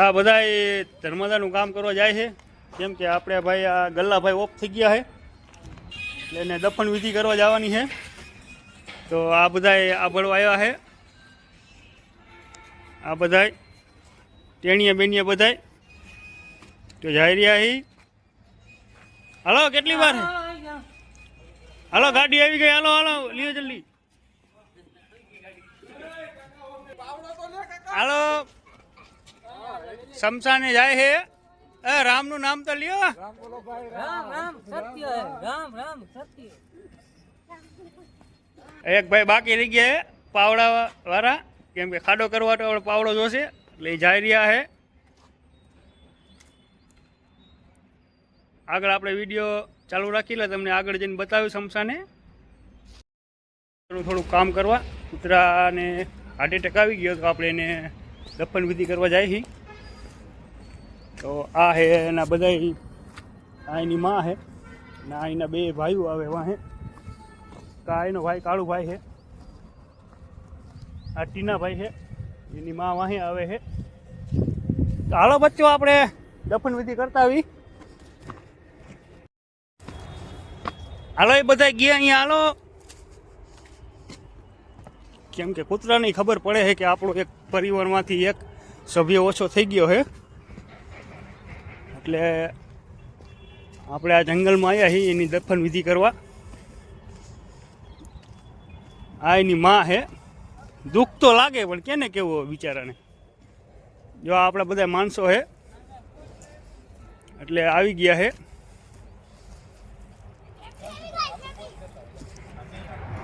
આ બધા ધર્મદાનું કામ કરવા જાય છે, કેમ કે આપણે ભાઈ આ ગલ્લાભાઈ ઓફ થઈ ગયા છે એટલે એને દફન વિધિ કરવા જવાની છે. તો આ બધા આભળો આવ્યા છે, આ બધા ટેણીયા બેનિયા બધા તો જઈ રહ્યા છે. હાલો કેટલી વાર હાલો ગાડી આવી ગઈ, હાલો હાલો લ્યો જલ્દી હાલો. શમશાને જાય છે. રામ નું નામ તો લ્યો. એક ભાઈ બાકી રહી ગયા છે પાવડા વાળા, કેમ કે ખાડો કરવા તો પાવડો જોશે એટલે જઈ રહ્યા છે. આગળ આપણે વિડીયો ચાલુ રાખી લે, તમને આગળ જઈને બતાવ્યું શમશાને. થોડું કામ કરવા કૂતરાને હાર્ટ એટેક આવી ગયો તો આપણે એને દફન વિધિ કરવા જાય છે. તો આ હે એના બધા, આ એની માં હે ને આ એના બે ભાઈઓ આવે વાહે. તો આ એનો ભાઈ કાળુભાઈ છે, આ ટીનાભાઈ છે, એની માં વાહે આવે છે. તો હાલો બચ્ચો આપણે દફન વિધિ કરતા આવી. હાલો એ બધા ગયા અહીંયા હાલો, કેમ કે કૂતરાની ખબર પડે છે કે આપણો એક પરિવારમાંથી એક સભ્ય ઓછો થઈ ગયો છે, એટલે આપણે આ જંગલમાં આવ્યા છીએ એની દફન વિધિ કરવા. આ એની માં છે. દુઃખ તો લાગે પણ કેને કેવું બિચારાને. જો આપણા બધા માણસો છે એટલે આવી ગયા છે.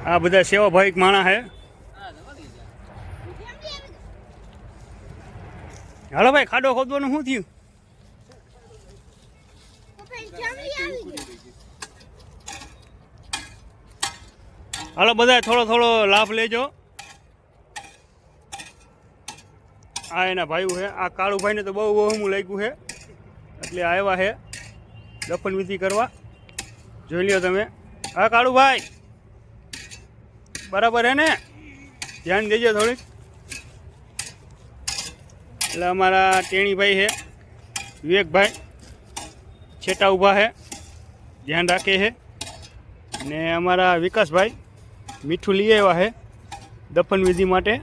આ બધા સેવાભાવિક માણસ છે. હાલો ભાઈ ખાડો ખોદવાનું શું થયું? હાલો બધા થોડો થોડો લાભ લેજો. આ એના ભાઈઓ છે. આ કાળુભાઈને તો બહુ બહુ લાગ્યું છે એટલે આવ્યા છે દફન વિધિ કરવા. જોઈ લ્યો તમે. હા કાળુભાઈ બરાબર હે ને? ધ્યાન દેજો થોડીક. એટલે અમારા ટેણીભાઈ છે, વિવેકભાઈ છેટા ઊભા છે, ધ્યાન રાખે છે. ને અમારા વિકાસભાઈ મીઠું લઈ આવ્યા છે દફન વિધિ માટે.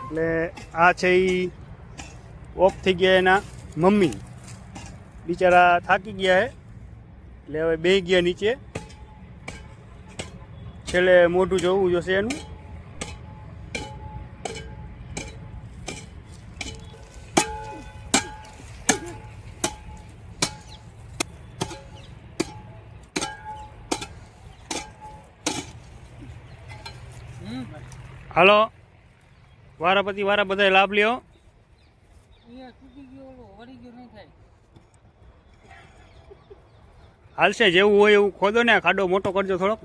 એટલે આ છે એ ઓફ થઈ ગયા એના મમ્મી, બિચારા થાકી ગયા છે એટલે હવે બેસી ગયા નીચે. છેલ્લે મોઢું જોવું જોશે એનું. હાલો વારાપતિ વારા બધા લાભ લ્યો. હાલશે જેવું હોય એવું ખોદો ને, ખાડો મોટો કરજો થોડોક.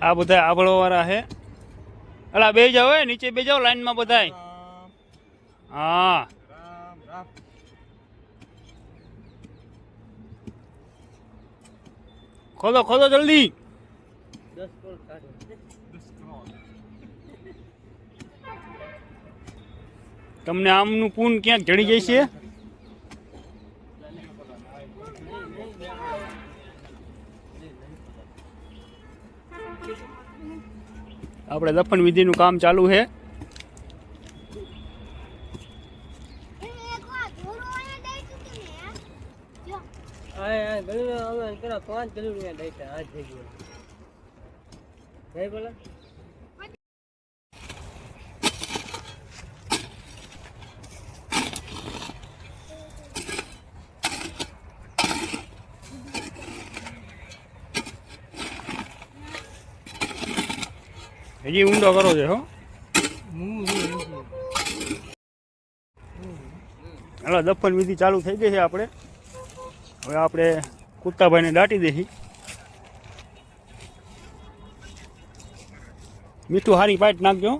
આ બધા આબળો વાળા છે. અલા બે જાઓ, નીચે બે જાઓ લાઈનમાં બધાય. હા ખોદો ખોદો જલ્દી. તમને આમનું પૂન ક્યાંક જડી જાય છે. આપણે દફન વિધિનું કામ ચાલુ છે. હજી ઊંડો કરો છે હો. હાલો દફન વિધિ ચાલુ થઈ ગઈ છે. આપણે હવે આપણે કુત્તાભાઈને દાટી દઈશું. મીઠું હારી પાઇટ નાખજો.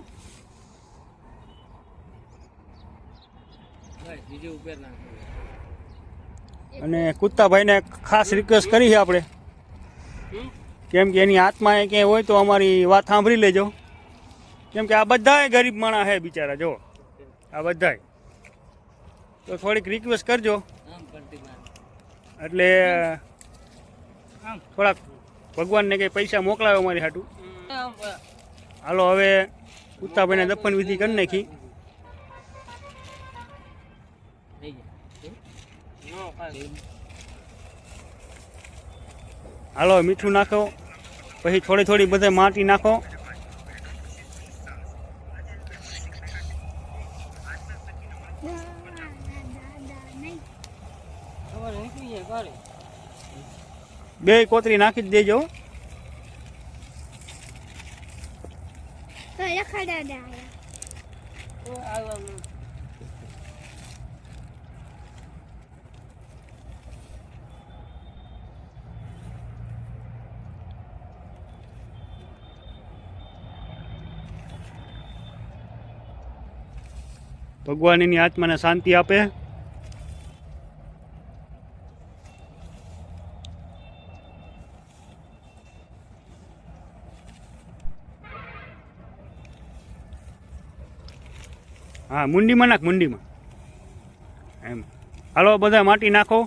અને કુત્તાભાઈને ખાસ રિક્વેસ્ટ કરી છે આપણે, કેમ કે એની આત્મા એ ક્યાંય હોય તો અમારી વાત સાંભળી લેજો. કેમ કે આ બધાય ગરીબ માણસ છે બિચારા, જો આ બધાય. તો થોડીક રિક્વેસ્ટ કરજો એટલે થોડાક ભગવાનને કંઈ પૈસા મોકલાવે અમારી હાટું. હાલો હવે કુત્તાભાઈને દફન વિધિ કરી નાખી. હાલો મીઠું નાખો, પછી થોડી થોડી બધે માટી નાખો. બે કોતરી નાખી જ દેજો. ભગવાન એની આત્માને શાંતિ આપે. હા મુંડીમાં નાખ, મુંડીમાં એમ. હાલો બધા માટી નાખો.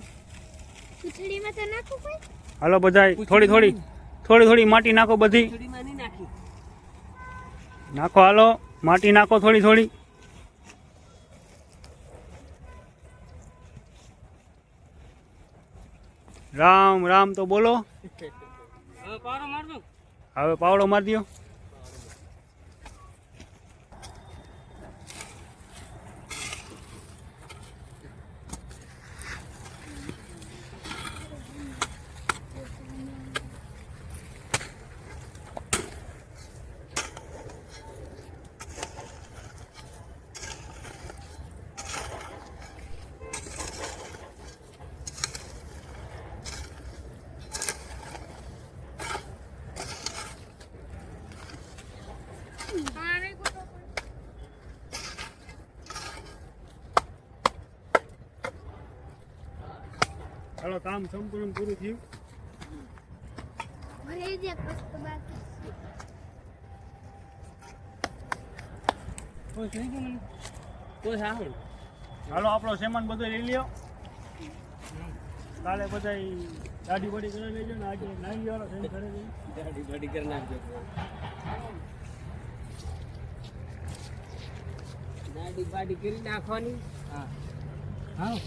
હાલો બધા થોડી થોડી થોડી થોડી માટી નાખો, બધી નાખો. હાલો માટી નાખો થોડી થોડી. રામ રામ તો બોલો. હવે પાવડો મારી દો. હાલો કામ સંપૂર્ણ પૂરું થયું. હાલો આપણો સામાન બધો લઈ લ્યો. કાલે બધા દાઢી બાડી કરી લેજો ને આજે નાઈ વાળો ઘરે દાઢી બાડી કરી નાખજો. દાઢી બાડી કરી નાખવાની. હા હા.